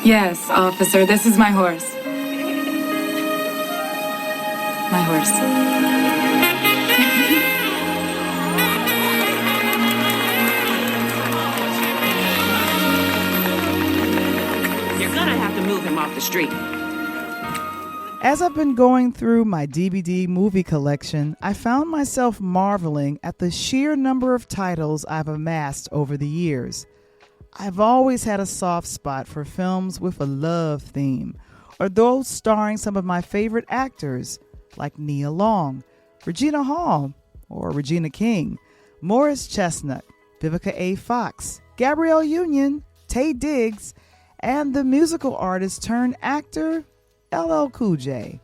Yes, officer, this is my horse. My horse. You're gonna have to move him off the street. As I've been going through my DVD movie collection, I found myself marveling at the sheer number of titles I've amassed over the years. I've always had a soft spot for films with a love theme, or those starring some of my favorite actors, like Nia Long, Regina Hall, or Regina King, Morris Chestnut, Vivica A. Fox, Gabrielle Union, Taye Diggs, and the musical artist turned actor, LL Cool J.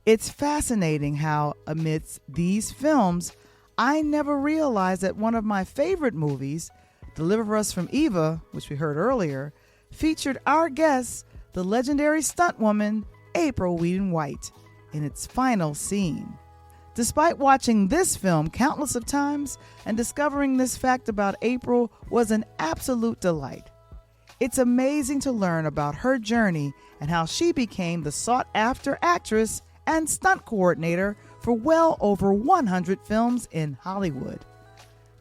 It's fascinating how, amidst these films, I never realized that one of my favorite movies, Deliver Us from Eva, which we heard earlier, featured our guest, the legendary stunt woman, April Weeden-White, in its final scene. Despite watching this film countless of times and discovering this fact about April was an absolute delight. It's amazing to learn about her journey and how she became the sought-after actress and stunt coordinator for well over 100 films in Hollywood.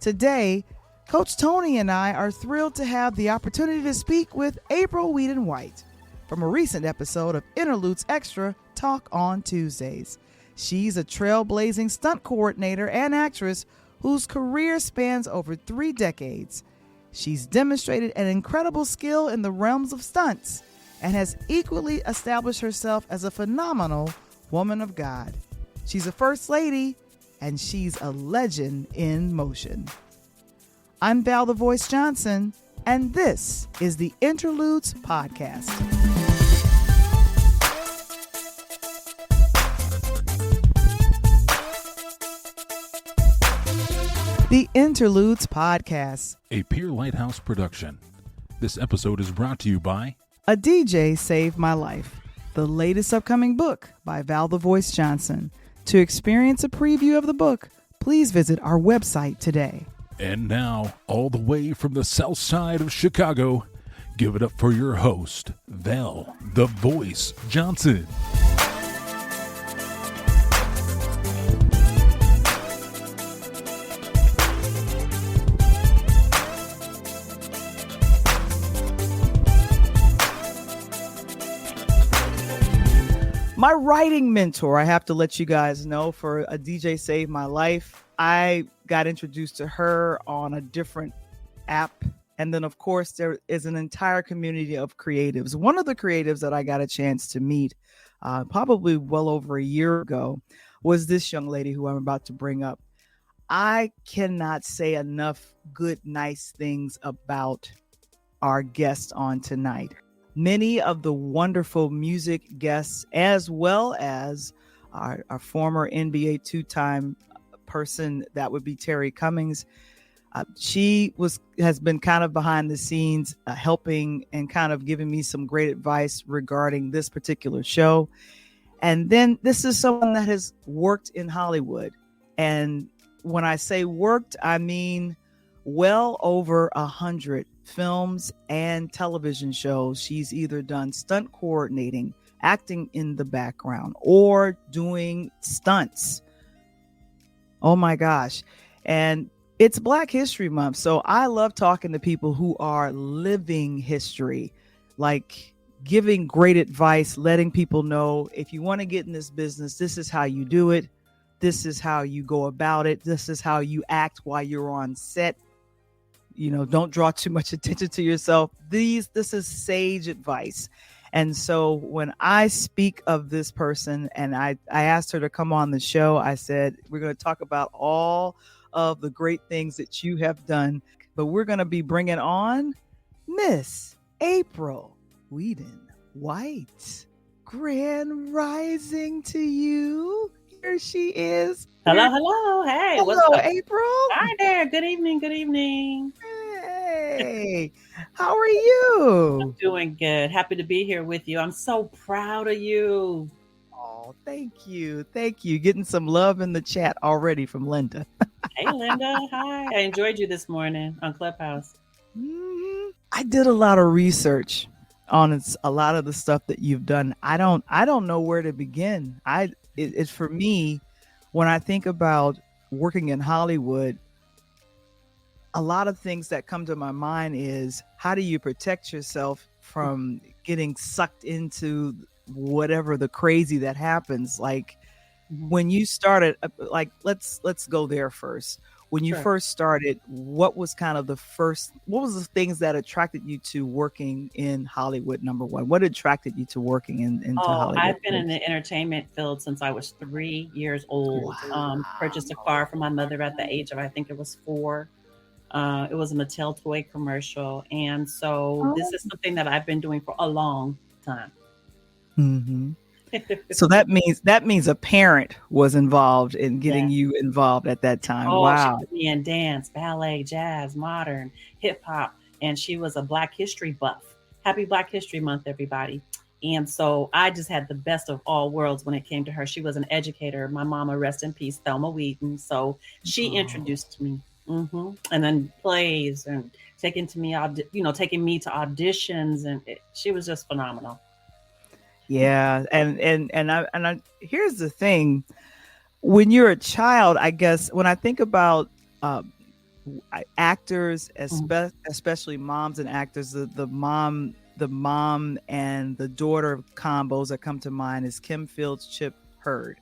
Today, Coach Tony and I are thrilled to have the opportunity to speak with April Weeden-White from a recent episode of Interludes Extra Talk on Tuesdays. She's a trailblazing stunt coordinator and actress whose career spans over 3 decades. She's demonstrated an incredible skill in the realms of stunts and has equally established herself as a phenomenal woman of God. She's a first lady, and she's a legend in motion. I'm Val the Voice Johnson, and this is the Interludes Podcast. The Interludes Podcast, a Pier Lighthouse production. This episode is brought to you by A DJ Saved My Life, the latest upcoming book by Val the Voice Johnson. To experience a preview of the book, please visit our website today. And now, all the way from the south side of Chicago, give it up for your host, Val the Voice Johnson. My writing mentor, I have to let you guys know, for A DJ Saved My Life. I got introduced to her on a different app. And then, of course, there is an entire community of creatives. One of the creatives that I got a chance to meet probably well over a year ago was this young lady who I'm about to bring up. I cannot say enough good, nice things about our guest on tonight. Many of the wonderful music guests, as well as our former NBA 2-time person, that would be Terry Cummings. She has been kind of behind the scenes, helping and kind of giving me some great advice regarding this particular show. And then this is someone that has worked in Hollywood. And when I say worked, I mean well over 100 films and television shows. She's either done stunt coordinating, acting in the background, or doing stunts. Oh my gosh. And it's Black History Month, so I love talking to people who are living history, like giving great advice, letting people know, if you want to get in this business, this is how you do it. This is how you go about it. This is how you act while you're on set. You know, don't draw too much attention to yourself. This is sage advice. And so when I speak of this person, and I asked her to come on the show, I said, we're going to talk about all of the great things that you have done, but we're going to be bringing on Miss April Weeden-White. Grand rising to you. Here she is. Hello. Hey, hello, what's up? April. Hi there. Good evening. Hey, how are you? I'm doing good. Happy to be here with you. I'm so proud of you. Oh, thank you. Getting some love in the chat already from Linda. Hey, Linda. Hi. I enjoyed you this morning on Clubhouse. I did a lot of research a lot of the stuff that you've done. I don't know where to begin. It's for me, when I think about working in Hollywood, a lot of things that come to my mind is, how do you protect yourself from getting sucked into whatever the crazy that happens? Like when you started, like let's go there first. When you first started, what was the things that attracted you to working in Hollywood? Number one, what attracted you to working into Hollywood? I've been in the entertainment field since I was 3 years old. Wow. Purchased a car for my mother at the age of, I think it was 4. It was a Mattel toy commercial. And so this is something that I've been doing for a long time. Mm-hmm. So that means a parent was involved in getting you involved at that time. Wow. She put me in dance, ballet, jazz, modern, hip hop, and she was a Black History buff. Happy Black History Month, everybody. And so I just had the best of all worlds when it came to her. She was an educator. My mama, rest in peace, Thelma Weeden. So she introduced me. And then plays and taking me to auditions, and she was just phenomenal. Yeah, and I here's the thing: when you're a child, I guess when I think about actors, especially moms and actors, the mom and the daughter combos that come to mind is Kim Fields, Chip Hurd.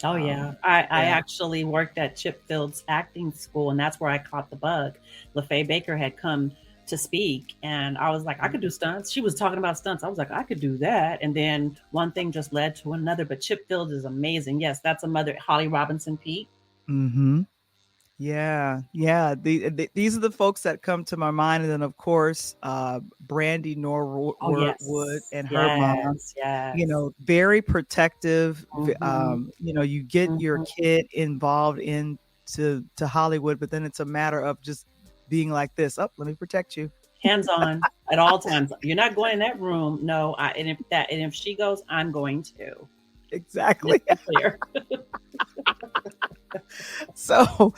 Oh yeah. I actually worked at Chip Fields acting school, and that's where I caught the bug. LaFay Baker had come to speak, and I was like, I could do stunts. She was talking about stunts. I was like, I could do that. And then one thing just led to another. But Chip Fields is amazing. Yes, that's a mother, Holly Robinson Peete. Mm-hmm. Yeah. These are the folks that come to my mind, and then of course, Brandy Norwood and her mom. Yes. Very protective. You get your kid involved into Hollywood, but then it's a matter of just being like this. Let me protect you. Hands on at all times. You're not going in that room. No. And if she goes, I'm going to. Exactly. Clear. So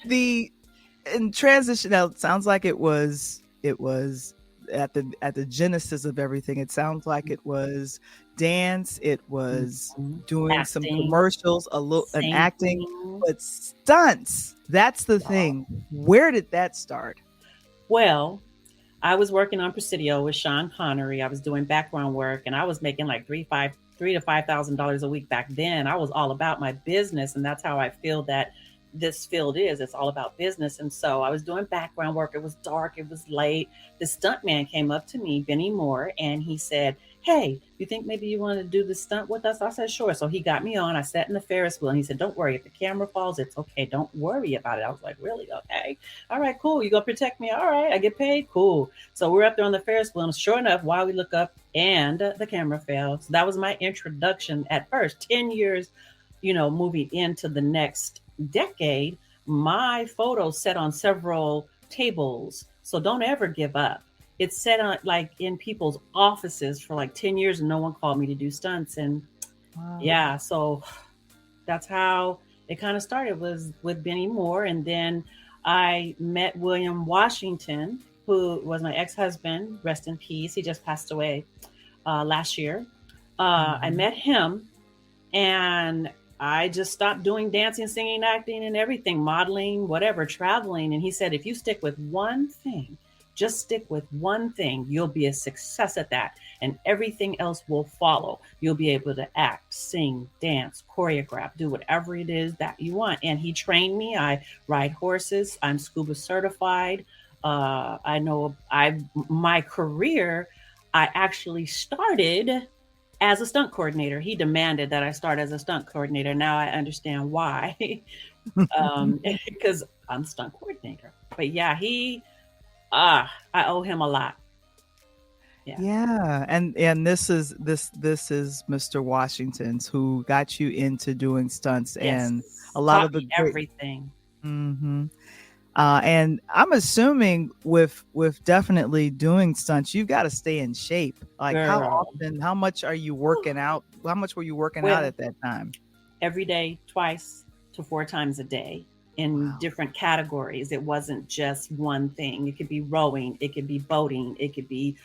in transition, now it sounds like it was at the genesis of everything. It sounds like it was dance. It was doing some commercials, and acting, but stunts. That's the thing. Where did that start? Well, I was working on Presidio with Sean Connery. I was doing background work, and I was making like $3,000 to $5,000 a week back then. I was all about my business, and that's how I feel that this field is. It's all about business. And so I was doing background work. It was dark. It was late. The stunt man came up to me, Benny Moore, and he said, hey, you think maybe you want to do the stunt with us? I said, sure. So he got me on. I sat in the Ferris wheel, and he said, don't worry. If the camera falls, it's okay. Don't worry about it. I was like, really? Okay. All right, cool. You going to protect me? All right. I get paid? Cool. So we're up there on the Ferris wheel, and sure enough, while we look up, and the camera fell. So that was my introduction at first. 10 years, moving into the next decade, my photos set on several tables. So don't ever give up. It's set on like in people's offices for like 10 years, and no one called me to do stunts. And so that's how it kind of started, was with Benny Moore. And then I met William Washington, who was my ex-husband, rest in peace. He just passed away last year. I met him, and I just stopped doing dancing, singing, acting, and everything, modeling, whatever, traveling. And he said, if you stick with one thing, just stick with one thing, you'll be a success at that, and everything else will follow. You'll be able to act, sing, dance, choreograph, do whatever it is that you want. And he trained me. I ride horses. I'm scuba certified. My career, I actually started as a stunt coordinator. He demanded that I start as a stunt coordinator. Now I understand why, because I'm a stunt coordinator. But yeah, I owe him a lot. Yeah. And this is Mr. Washington's, who got you into doing stunts. Yes. And a lot of the everything. Mm-hmm. And I'm assuming with definitely doing stunts, you've got to stay in shape. Like, girl, how much are you working out? How much were you working out at that time? Every day, 2 to 4 times a day, in different categories. It wasn't just one thing. It could be rowing. It could be boating. It could be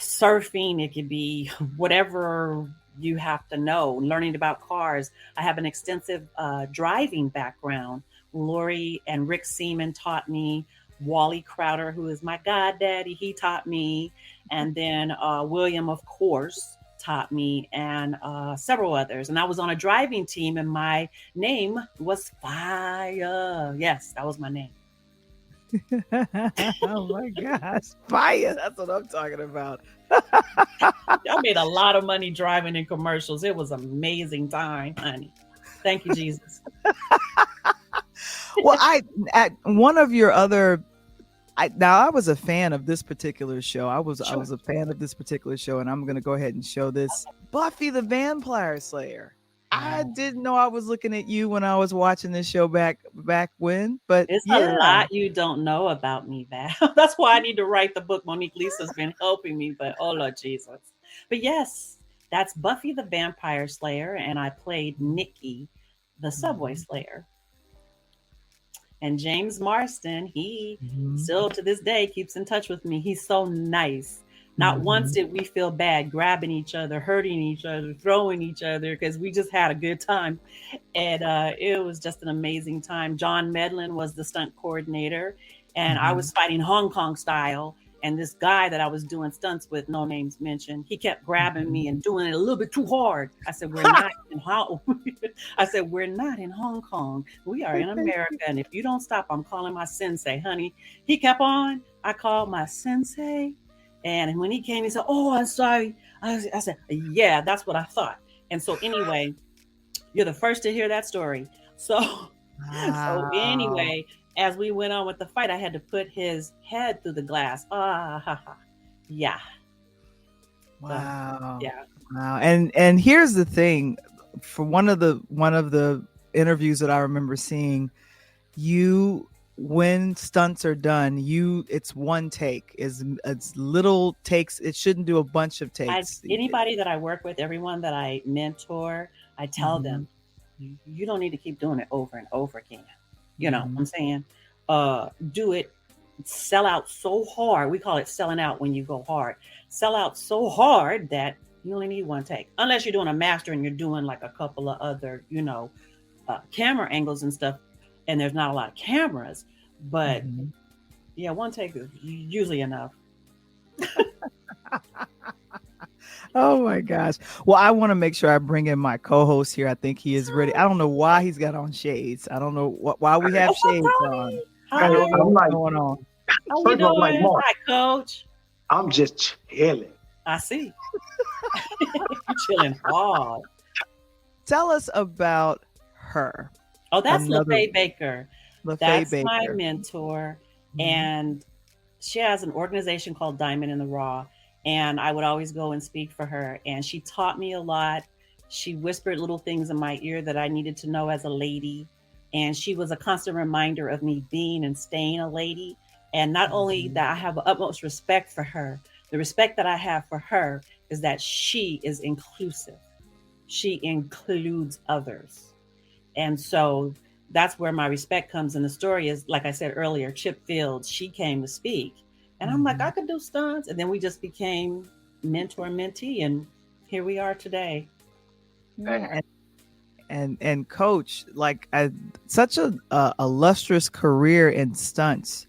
surfing. It could be whatever you have to know, learning about cars. I have an extensive driving background. Lori and Rick Seaman taught me. Wally Crowder, who is my goddaddy, he taught me. And then William, of course, taught me, and several others. And I was on a driving team, and my name was Fire. Yes, that was my name. Oh my gosh, Fire! That's what I'm talking about. I made a lot of money driving in commercials. It was an amazing time, honey. Thank you, Jesus. Well, at one of your other, I was a fan of this particular show. I was a fan of this particular show, and I'm going to go ahead and show this. Buffy the Vampire Slayer. I didn't know I was looking at you when I was watching this show back when, but it's a lot you don't know about me, Val. That's why I need to write the book. Monique Lisa's been helping me, but oh Lord Jesus. But yes, that's Buffy the Vampire Slayer, and I played Nikki, the Subway Slayer. And James Marston, he still to this day keeps in touch with me. He's so nice. Not once did we feel bad grabbing each other, hurting each other, throwing each other, because we just had a good time. And it was just an amazing time. John Medlin was the stunt coordinator, and I was fighting Hong Kong style. And this guy that I was doing stunts with, no names mentioned, he kept grabbing me and doing it a little bit too hard. I said, we're not in Hong Kong. We are in America. And if you don't stop, I'm calling my sensei, honey. He kept on. I called my sensei. And when he came, he said, oh, I'm sorry. I said, yeah, that's what I thought. And so anyway, you're the first to hear that story. So anyway, as we went on with the fight, I had to put his head through the glass. Yeah. Wow. Yeah. Wow. And here's the thing. For one of the interviews that I remember seeing, when stunts are done, it's one take. It's little takes. It shouldn't do a bunch of takes. Anybody that I work with, everyone that I mentor, I tell them, you don't need to keep doing it over and over again. You know what I'm saying? Do it, sell out so hard. We call it selling out when you go hard. Sell out so hard that you only need one take. Unless you're doing a master and you're doing like a couple of other, camera angles and stuff, and there's not a lot of cameras. But yeah, one take is usually enough. Oh my gosh. Well, I want to make sure I bring in my co-host here. I think he is ready. I don't know why he's got on shades. I don't know why we have shades on. I don't know what's going on. How you doing? Hi, Coach. I'm just chilling. I see. You're chilling hard. Tell us about her. Oh, that's LaFay Baker. That's Baker. My mentor. And she has an organization called Diamond in the Raw. And I would always go and speak for her. And she taught me a lot. She whispered little things in my ear that I needed to know as a lady. And she was a constant reminder of me being and staying a lady. And not only that, I have utmost respect for her. The respect that I have for her is that she is inclusive. She includes others. And so that's where my respect comes in. The story is, like I said earlier, Chip Fields, she came to speak. And I'm like, I could do stunts. And then we just became mentor and mentee. And here we are today. And Coach, like such a illustrious career in stunts.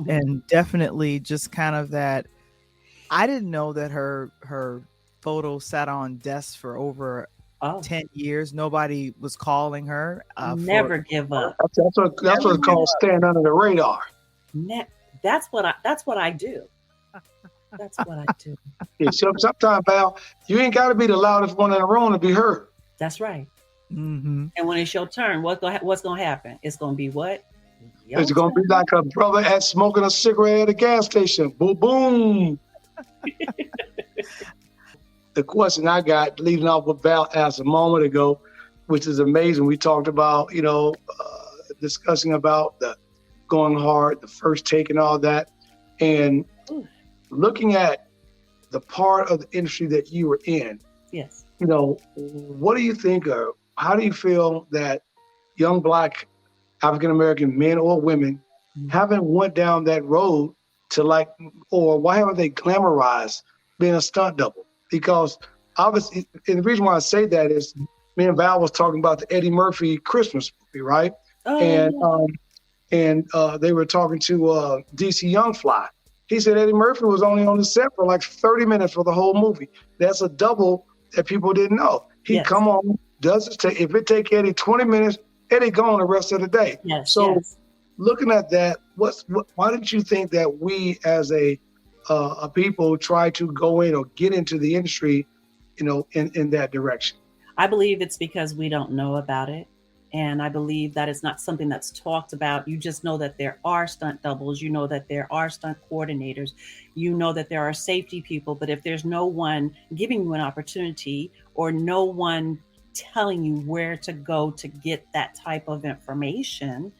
And definitely just kind of that. I didn't know that her photo sat on desks for over 10 years. Nobody was calling her. Never give up. That's what it's called, staying under the radar. That's what I do. That's what I do. Yeah, sometimes, Val, you ain't got to be the loudest one in the room to be heard. That's right. And when it's your turn, what's going to happen? It's going to be what? It's going to be like a brother at smoking a cigarette at a gas station. Boom, boom. The question I got leading off what Val asked a moment ago, which is amazing. We talked about, discussing about the going hard, the first take and all that. And looking at the part of the industry that you were in, yes. What do you think, or how do you feel that young Black African-American men or women haven't went down that road to or why haven't they glamorized being a stunt double, because obviously, and the reason why I say that is me and Val was talking about the Eddie Murphy Christmas movie, right? Oh, And they were talking to DC Youngfly. He said Eddie Murphy was only on the set for like 30 minutes for the whole movie. That's a double that people didn't know. He'd Yes. come on, if it take Eddie 20 minutes, Eddie gone the rest of the day. Yes. So yes. looking at that, why didn't you think that we as a people try to go in or get into the industry, in that direction? I believe it's because we don't know about it. And I believe that it's not something that's talked about. You just know that there are stunt doubles. You know that there are stunt coordinators. You know that there are safety people. But if there's no one giving you an opportunity or no one telling you where to go to get that type of information,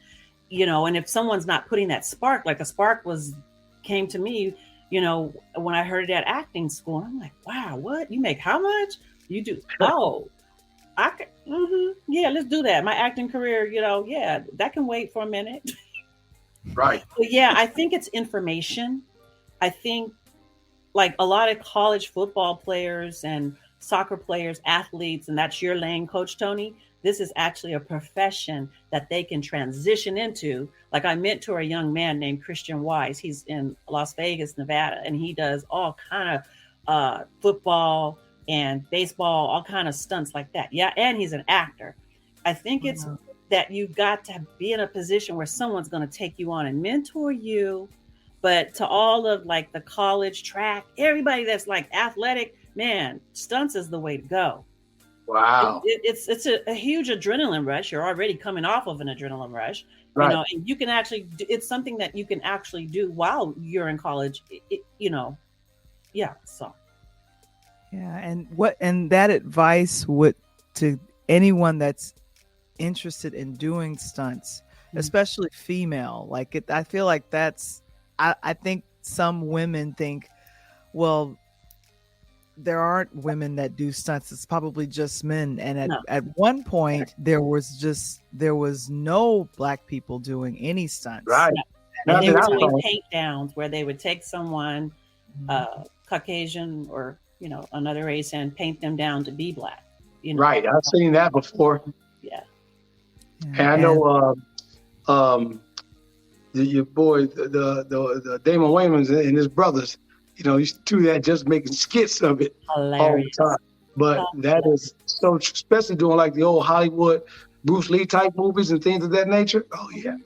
and if someone's not putting that spark, like a spark came to me, when I heard it at acting school, I'm like, wow, what? You make how much? You do? Oh, I can, yeah, let's do that. My acting career, that can wait for a minute. Right. But yeah, I think it's information. I think like a lot of college football players and soccer players, athletes, and that's your lane, Coach Tony. This is actually a profession that they can transition into. Like I mentor a young man named Christian Wise. He's in Las Vegas, Nevada, and he does all kind of football and baseball, all kind of stunts like that. Yeah. And he's an actor. I think it's that you've got to be in a position where someone's going to take you on and mentor you. But to all of like the college track, everybody that's like athletic, man, stunts is the way to go. Wow. It's a huge adrenaline rush. You're already coming off of an adrenaline rush, right. And you can actually, it's something that you can actually do while you're in college, yeah. So. Yeah, and that advice would to anyone that's interested in doing stunts, especially female. Like I feel like I think some women think, well, there aren't women that do stunts. It's probably just men. And at one point there was no Black people doing any stunts. Right. And they were doing paint downs where they would take someone Caucasian or another race and paint them down to be Black. Right. I've seen that before. Yeah. And I know your boy, the Damon Wayans and his brothers, used to do that, just making skits of it. Hilarious. All the time. But that is so, especially doing like the old Hollywood Bruce Lee type movies and things of that nature. Oh yeah.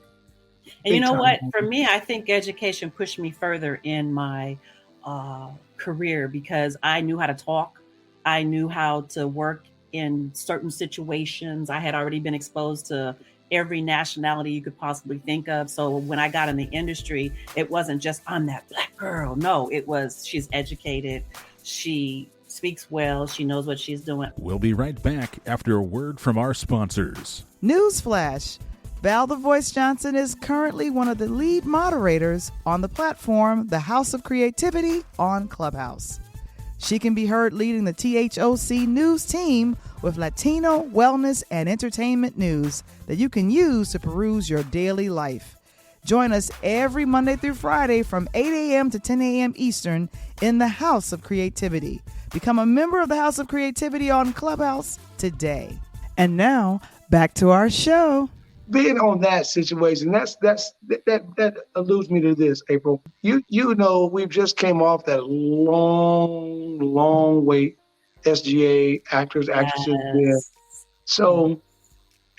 And you know what? For me, I think education pushed me further in my career because I knew how to talk. I knew how to work in certain situations. I had already been exposed to every nationality you could possibly think of. So when I got in the industry, it wasn't just, I'm that Black girl. No, it was, she's educated. She speaks well. She knows what she's doing. We'll be right back after a word from our sponsors. Newsflash. Val the Voice Johnson is currently one of the lead moderators on the platform The House of Creativity on Clubhouse. She can be heard leading the THOC news team with Latino, wellness, and entertainment news that you can use to peruse your daily life. Join us every Monday through Friday from 8 a.m. to 10 a.m. Eastern in the House of Creativity. Become a member of the House of Creativity on Clubhouse today. And now, back to our show. Being on that situation, that alludes me to this, April. We've just came off that long wait. SGA actresses there. So,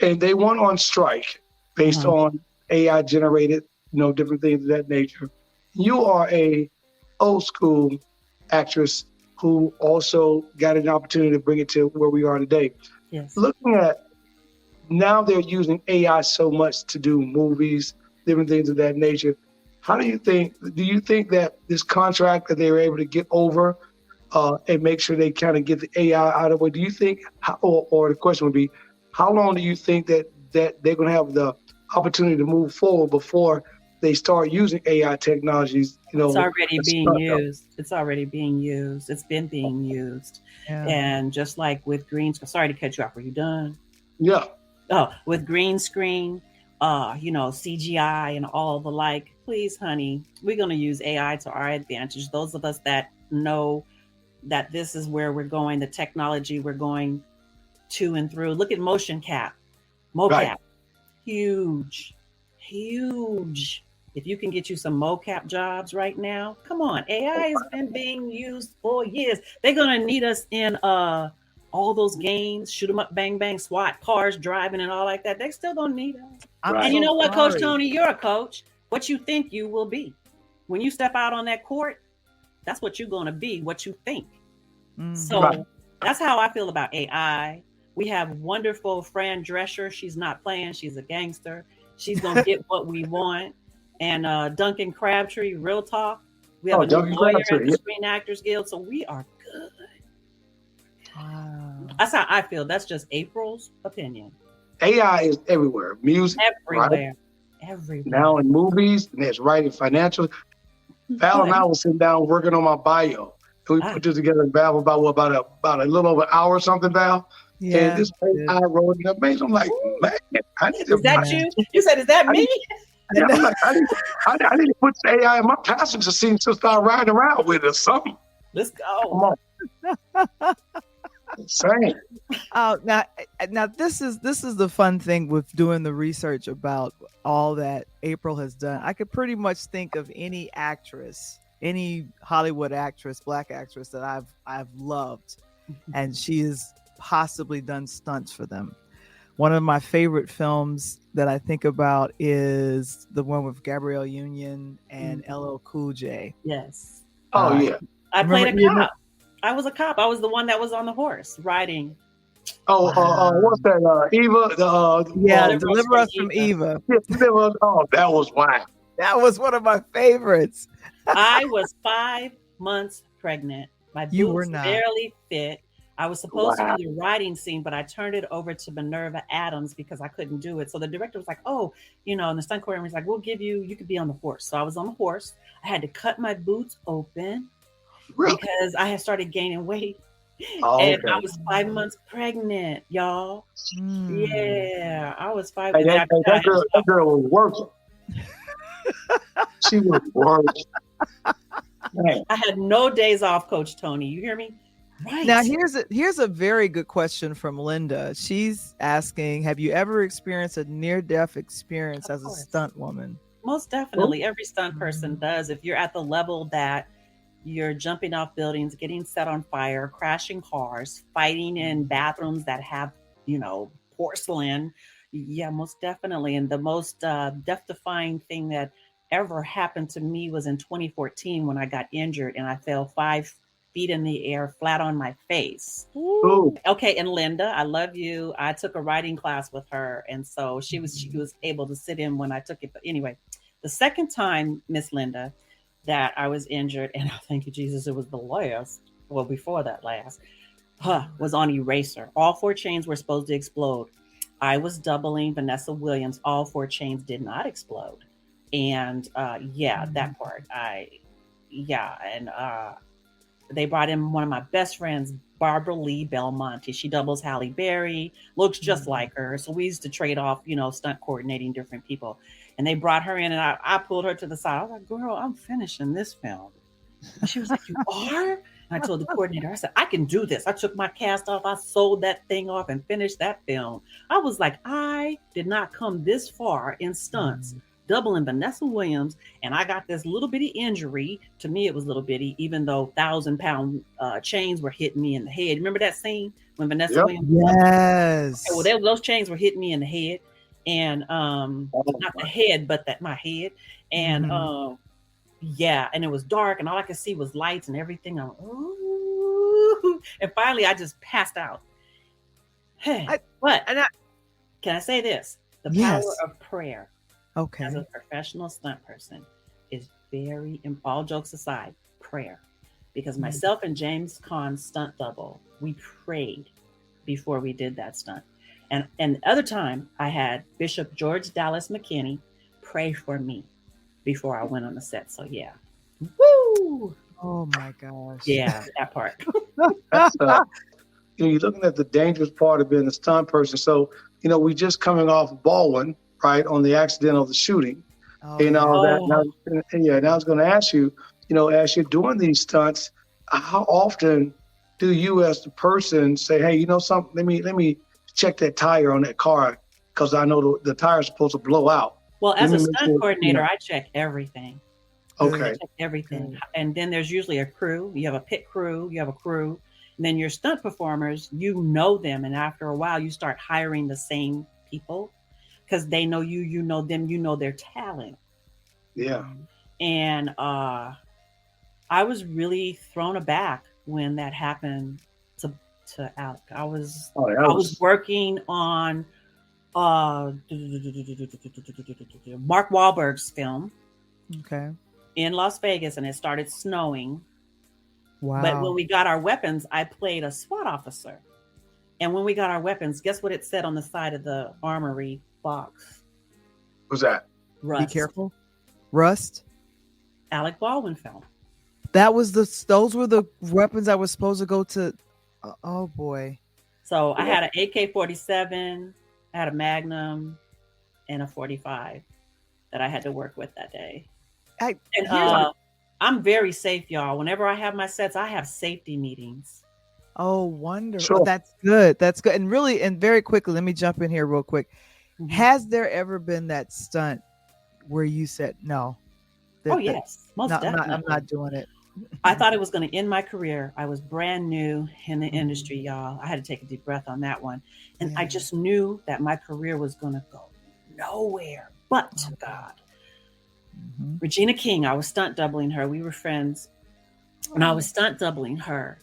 and they went on strike based on AI generated, different things of that nature. You are a old school actress who also got an opportunity to bring it to where we are today. Yes. Looking at now they're using AI so much to do movies, different things of that nature. Do you think that this contract that they were able to get over and make sure they kind of get the AI out of the way, do you think, or the question would be, how long do you think that they're going to have the opportunity to move forward before they start using AI technologies? It's already being used. It's already being used. It's been being used. Yeah. And just like with green screen, sorry to cut you off. Are you done? Yeah. Oh, with green screen, CGI and all the like, please, honey, we're going to use AI to our advantage. Those of us that know that this is where we're going, the technology we're going to and through. Look at mocap. Right. Huge. If you can get you some mocap jobs right now, come on. AI has been being used for years. They're going to need us in all those games, shoot 'em up, bang, bang, SWAT, cars driving and all like that. They still going to need us. Right. And you know what, sorry. Coach Tony, you're a coach. What you think you will be. When you step out on that court, that's what you're going to be, what you think. So Right. that's how I feel about AI. We have wonderful Fran Drescher. She's not playing. She's a gangster. She's going to get what we want. And Duncan Crabtree, real talk. We have a new Duncan lawyer at Crabtree, the yeah. Screen Actors Guild. So we are good. Wow. That's how I feel. That's just April's opinion. AI is everywhere. Music, Everywhere. Everywhere. now in movies, and there's writing financial. Val and I was sitting down working on my bio. And we put this together, Val, about a little over an hour or something, Val. Yeah. And this AI wrote it amazing. I'm like, man, I need to. Is that you? You said, is that me? Yeah, I'm like, I need to put AI in my passenger seat to start riding around with it or something. Let's Come go. on. Insane. Now this is the fun thing with doing the research about all that April has done. I could pretty much think of any actress, any Hollywood actress, black actress that I've loved, and she has possibly done stunts for them. One of my favorite films that I think about is the one with Gabrielle Union and LL Cool J. Yes. Oh, yeah. I played a Remember- cop. I was a cop. I was the one that was on the horse riding. Oh, what's that? Eva? Deliver Us from Eva. Oh, that was wild. That was one of my favorites. I was 5 months pregnant. My You boobs were not. barely fit. I was supposed Wow. to do the riding scene, but I turned it over to Minerva Adams because I couldn't do it. So the director was like, oh, and the stunt coordinator was like, we'll give you could be on the horse. So I was on the horse. I had to cut my boots open Really? because I had started gaining weight. Oh, And okay. I was 5 months pregnant, y'all. Mm. Yeah, I was 5 Hey, months. that girl was working. She was working. Man. I had no days off, Coach Tony. You hear me? Right. Now here's a very good question from Linda. She's asking, have you ever experienced a near-death experience Of as a course. stunt woman? Most definitely. Every stunt person does. If you're at the level that you're jumping off buildings, getting set on fire, crashing cars, fighting in bathrooms that have, porcelain. Yeah, most definitely. And the most death-defying thing that ever happened to me was in 2014 when I got injured and I fell 5 feet in the air, flat on my face. Ooh. Okay, and Linda, I love you. I took a writing class with her, and so she was able to sit in when I took it. But anyway, the second time, Miss Linda, that I was injured, and thank you, Jesus, it was the last. Well, before that last, was on Eraser. All 4 chains were supposed to explode. I was doubling Vanessa Williams. All 4 chains did not explode, and that part. They brought in one of my best friends, Barbara Lee Belmonte. She doubles Halle Berry, looks just like her. So we used to trade off, stunt coordinating different people. And they brought her in and I pulled her to the side. I was like, girl, I'm finishing this film. And she was like, you are? And I told the coordinator, I said, I can do this. I took my cast off. I sewed that thing off and finished that film. I was like, I did not come this far in stunts. Doubling Vanessa Williams, and I got this little bitty injury. To me, it was little bitty, even though 1,000-pound chains were hitting me in the head. Remember that scene when Vanessa Williams? Yes. Okay, well, those chains were hitting me in the head, and not the head, but my head, and and it was dark, and all I could see was lights and everything. I'm like, ooh, and finally, I just passed out. Can I say this? The power of prayer. Okay. As a professional stunt person is very, all jokes aside, prayer. Because myself and James Caan's stunt double, we prayed before we did that stunt. And the other time I had Bishop George Dallas McKinney pray for me before I went on the set. So yeah. Woo! Oh my gosh. Yeah, that part. That's, you're looking at the dangerous part of being a stunt person. So, we just coming off Baldwin, right, on the accident of the shooting. Oh, Now I was going to ask you, as you're doing these stunts, how often do you as the person say, hey, you know something, let me check that tire on that car because I know the tire's supposed to blow out. Well, as Let a me make stunt sure, coordinator, I check everything. I Okay. check everything. And then there's usually a crew. You have a pit crew, you have a crew. And then your stunt performers, you know them. And after a while, you start hiring the same people because they know you, you know them, you know their talent. Yeah. And I was really thrown aback when that happened to Alec. I was working on Mark Wahlberg's film. Okay. In Las Vegas, and it started snowing. Wow. But when we got our weapons, I played a SWAT officer. And when we got our weapons, guess what it said on the side of the armory box? What's that? Rust. Be careful. Rust. Alec Baldwin film. Those were the weapons that was supposed to go to. Oh boy. So I had an AK-47, I had a Magnum, and a 45 that I had to work with that day. I'm very safe, y'all. Whenever I have my sets, I have safety meetings. Oh, wonderful. Sure. Oh, that's good. That's good. And really, and very quickly, let me jump in here real quick. Mm-hmm. Has there ever been that stunt where you said no? Yes, most definitely. I'm not doing it. I thought it was going to end my career. I was brand new in the industry, y'all. I had to take a deep breath on that one. And I just knew that my career was going to go nowhere but to God. Mm-hmm. Regina King, I was stunt doubling her. We were friends. And I was stunt doubling her.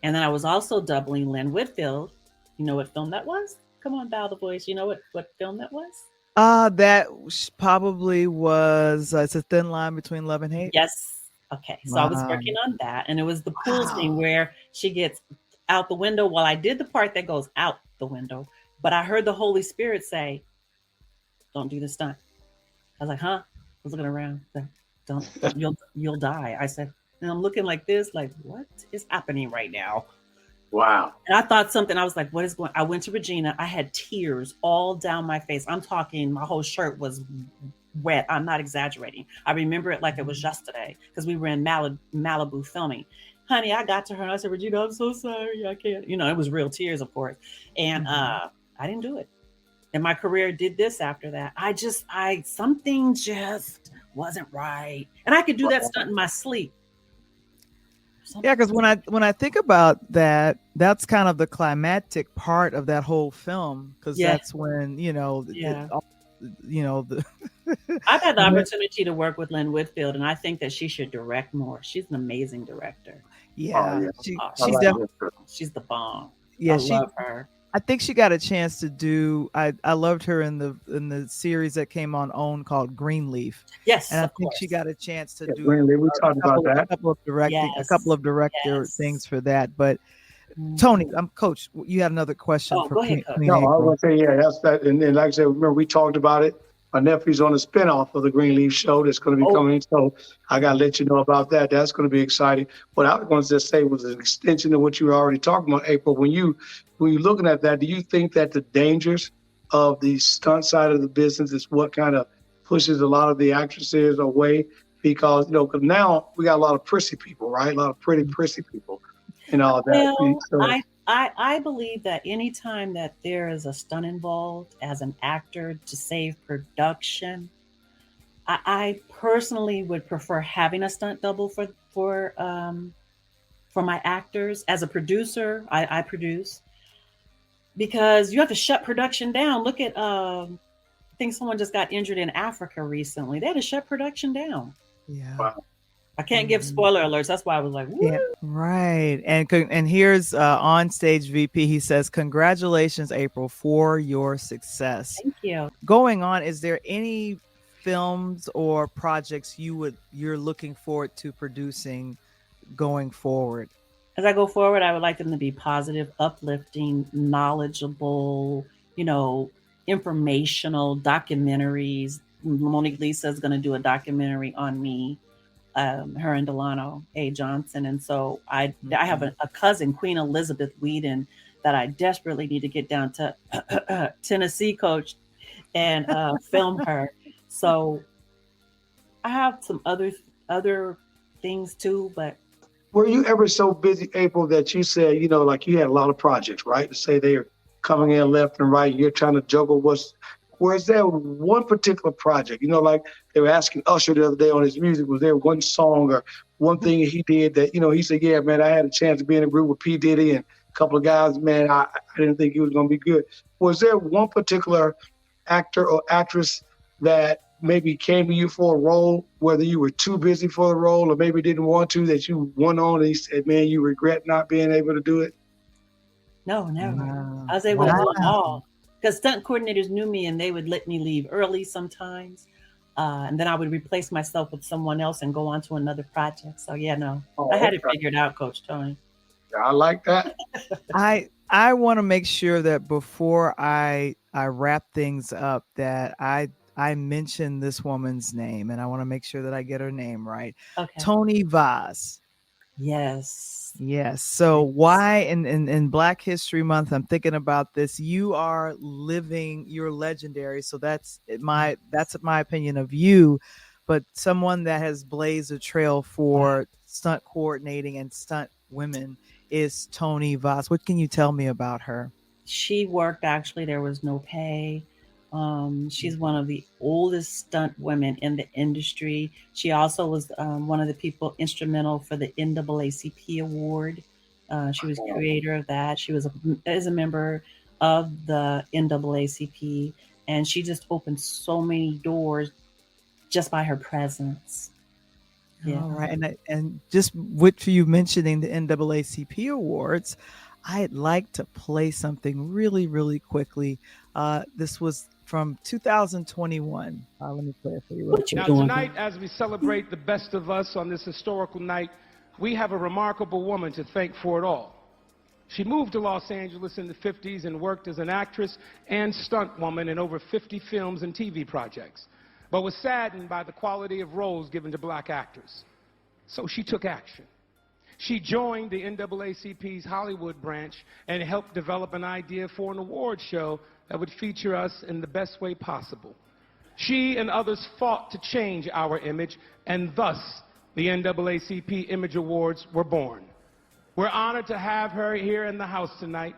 And then I was also doubling Lynn Whitfield. You know what film that was? Come on, Val the Voice. You know what film that was? That probably was, it's a thin line between love and hate. Yes. Okay. So I was working on that. And it was the pool scene where she gets out the window. Well, I did the part that goes out the window, but I heard the Holy Spirit say, don't do the stunt. I was like, huh? I was looking around. Don't you'll die. I said, and I'm looking like this, like, what is happening right now? Wow. And I thought something, I was like, what is going on? I went to Regina. I had tears all down my face. I'm talking, my whole shirt was wet. I'm not exaggerating. I remember it like it was yesterday because we were in Malibu filming. Honey, I got to her and I said, Regina, I'm so sorry. I can't. It was real tears, of course. And I didn't do it. And my career did this after that. Something just wasn't right. And I could do that stunt in my sleep. Yeah, because when I think about that, that's kind of the climactic part of that whole film, because that's when I've had the opportunity to work with Lynn Whitfield, and I think that she should direct more. She's an amazing director. Yeah, she's the bomb. Yeah, I love her. I think she got a chance to do. I loved her in the series that came on OWN called Greenleaf. Yes, and I think she got a chance to do. Greenleaf. We talked about that. A couple of director things for that. But Tony, Coach. You had another question for go ahead, Queen No, April. I was gonna say that's that. And then, like I said, remember we talked about it. My nephew's on a spinoff of the Greenleaf show that's going to be coming. So I got to let you know about that. That's going to be exciting. What I was going to just say was an extension of what you were already talking about, April. When you're looking at that, do you think that the dangers of the stunt side of the business is what kind of pushes a lot of the actresses away? Because, because now we got a lot of prissy people, right? A lot of pretty prissy people and all that. Well, I believe that anytime that there is a stunt involved as an actor to save production, I personally would prefer having a stunt double for my actors. As a producer, I produce, because you have to shut production down. Look at I think someone just got injured in Africa recently. They had to shut production down. Yeah. Wow. I can't give spoiler alerts. That's why I was like, woo. Yeah, right. And here's on stage VP. He says, "Congratulations, April, for your success." Thank you. Going on, is there any films or projects you're looking forward to producing going forward? As I go forward, I would like them to be positive, uplifting, knowledgeable, informational documentaries. Monique Lisa is going to do a documentary on me. Her and Delano A. Johnson. And so I have a cousin, Queen Elizabeth Weeden, that I desperately need to get down to Tennessee, Coach, and film her. So I have some other things too, but Were you ever so busy, April, that you said, like you had a lot of projects, right? To say they're coming in left and right, you're trying to juggle was there one particular project, like they were asking Usher the other day on his music, was there one song or one thing he did that, he said, yeah, man, I had a chance to be in a group with P. Diddy and a couple of guys, man, I didn't think he was going to be good. Was there one particular actor or actress that maybe came to you for a role, whether you were too busy for the role or maybe didn't want to, that you went on and you said, man, you regret not being able to do it? No, never. Wow. I was able to do them Wow. all because stunt coordinators knew me and they would let me leave early sometimes. And then I would replace myself with someone else and go on to another project. So yeah, no, I had it figured out, Coach Tony. I like that. I want to make sure that before I wrap things up that I mention this woman's name, and I want to make sure that I get her name right. Okay. Tony Vaz. Yes. Yes. So why in Black History Month, I'm thinking about this. You are living, you're legendary. So that's my opinion of you, but someone that has blazed a trail for stunt coordinating and stunt women is Tony Vaz. What can you tell me about her? She worked, actually, there was no pay. She's one of the oldest stunt women in the industry. She also was one of the people instrumental for the NAACP award. She was creator of that. She was a member of the NAACP, and she just opened so many doors just by her presence. Yeah. All right. And just with you mentioning the NAACP awards, I'd like to play something really, really quickly. This was from 2021. Let me play it for you. Now, tonight, as we celebrate the best of us on this historical night, we have a remarkable woman to thank for it all. She moved to Los Angeles in the 50s and worked as an actress and stunt woman in over 50 films and TV projects, but was saddened by the quality of roles given to black actors. So she took action. She joined the NAACP's Hollywood branch and helped develop an idea for an award show that would feature us in the best way possible. She and others fought to change our image, and thus the NAACP Image Awards were born. We're honored to have her here in the house tonight.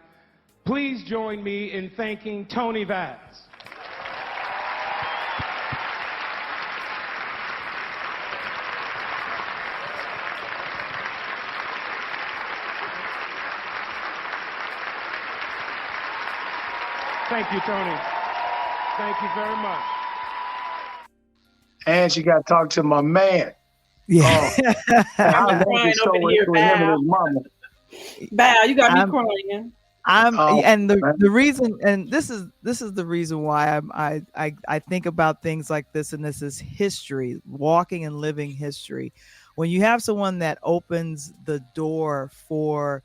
Please join me in thanking Tony Vaz. Thank you, Tony. Thank you very much. And she got to talk to my man. Yeah. I'm crying over here, Val. Val, you got me crying. And the reason, and this is the reason why I think about things like this, and this is history, walking and living history. When you have someone that opens the door for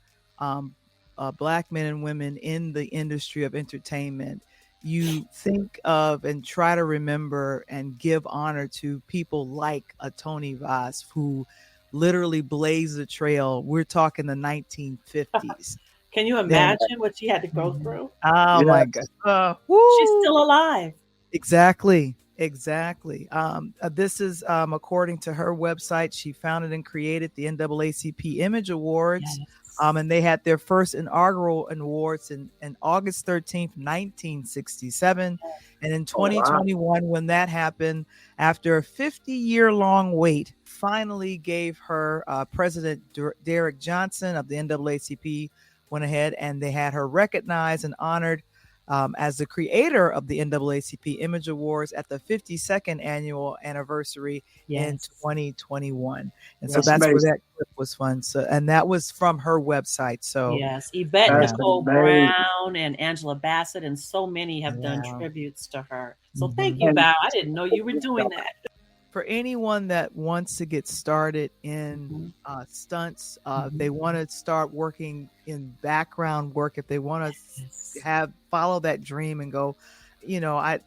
Black men and women in the industry of entertainment, you think of and try to remember and give honor to people like a Tony Vaz, who literally blazed the trail. We're talking the 1950s. Can you imagine what she had to go through? Oh, my God. She's still alive. Exactly. This is according to her website. She founded and created the NAACP Image Awards. Yes. And they had their first inaugural awards in August 13th, 1967. And in 2021, when that happened, after a 50-year-long wait, finally gave her President Derek Johnson of the NAACP went ahead and they had her recognized and honored as the creator of the NAACP Image Awards at the 52nd annual anniversary in 2021. And so that's where that clip was fun. So, and that was from her website. So yes, Yvette Nicole Brown and Angela Bassett and so many have done tributes to her. So thank you, Val. I didn't know you were doing that. For anyone that wants to get started in stunts, they want to start working in background work, if they want to follow that dream and go, I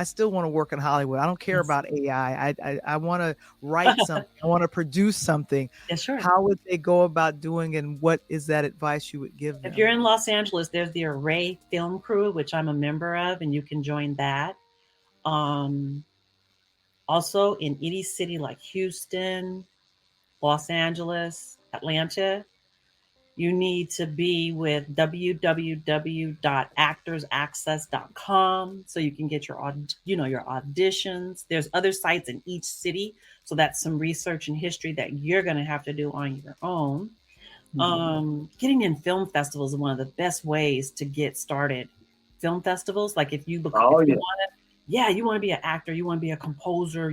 still want to work in Hollywood. I don't care about AI. I want to write something. I want to produce something. Yeah, sure. How would they go about doing, and what is that advice you would give them? If you're in Los Angeles, there's the Array Film Crew, which I'm a member of, and you can join that. Also in any city like Houston, Los Angeles, Atlanta, you need to be with www.actorsaccess.com so you can get your auditions. There's other sites in each city, so that's some research and history that you're going to have to do on your own. Getting in film festivals is one of the best ways to get started. Film festivals, like if you want to be an actor, you want to be a composer,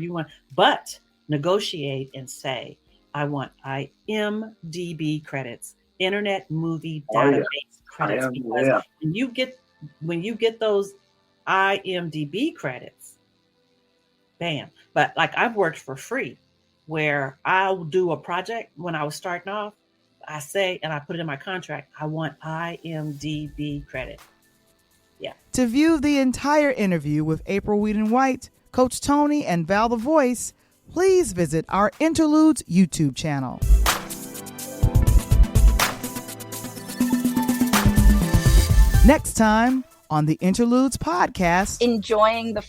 but negotiate and say, I want IMDb credits, Internet Movie Database credits. Because when you get those IMDb credits, bam. But like I've worked for free, where I'll do a project when I was starting off. I say, and I put it in my contract, I want IMDb credit. Yeah. To view the entire interview with April Weeden-White, Coach Tony, and Val the Voice, please visit our Interludes YouTube channel. Next time on the Interludes Podcast. Enjoying the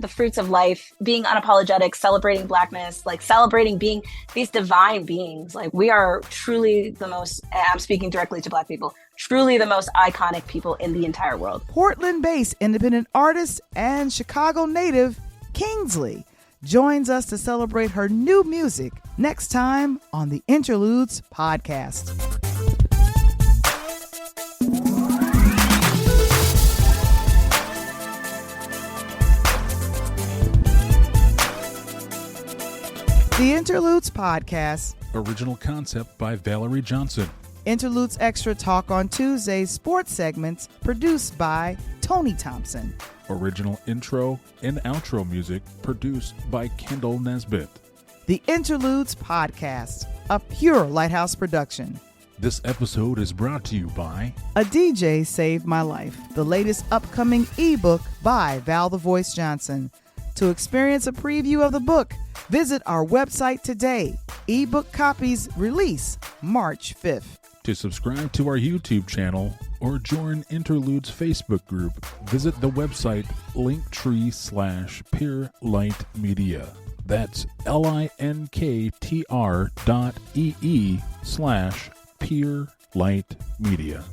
fruits of life, being unapologetic, celebrating Blackness, like celebrating being these divine beings. Like we are truly the most, I'm speaking directly to Black people, truly the most iconic people in the entire world. Portland-based independent artist and Chicago native Kingsley joins us to celebrate her new music next time on the Interludes Podcast. The Interludes Podcast. Original concept by Valerie Johnson. Interludes Extra Talk on Tuesdays sports segments produced by Tony Thompson. Original intro and outro music produced by Kendall Nesbitt. The Interludes Podcast, a pure Lighthouse production. This episode is brought to you by A DJ Saved My Life, the latest upcoming ebook by Val the Voice Johnson. To experience a preview of the book, visit our website today. Ebook copies release March 5th. To subscribe to our YouTube channel or join Interludes Facebook group, visit the website linktree/Peer Light Media. That's linktr.ee/Peer Light Media.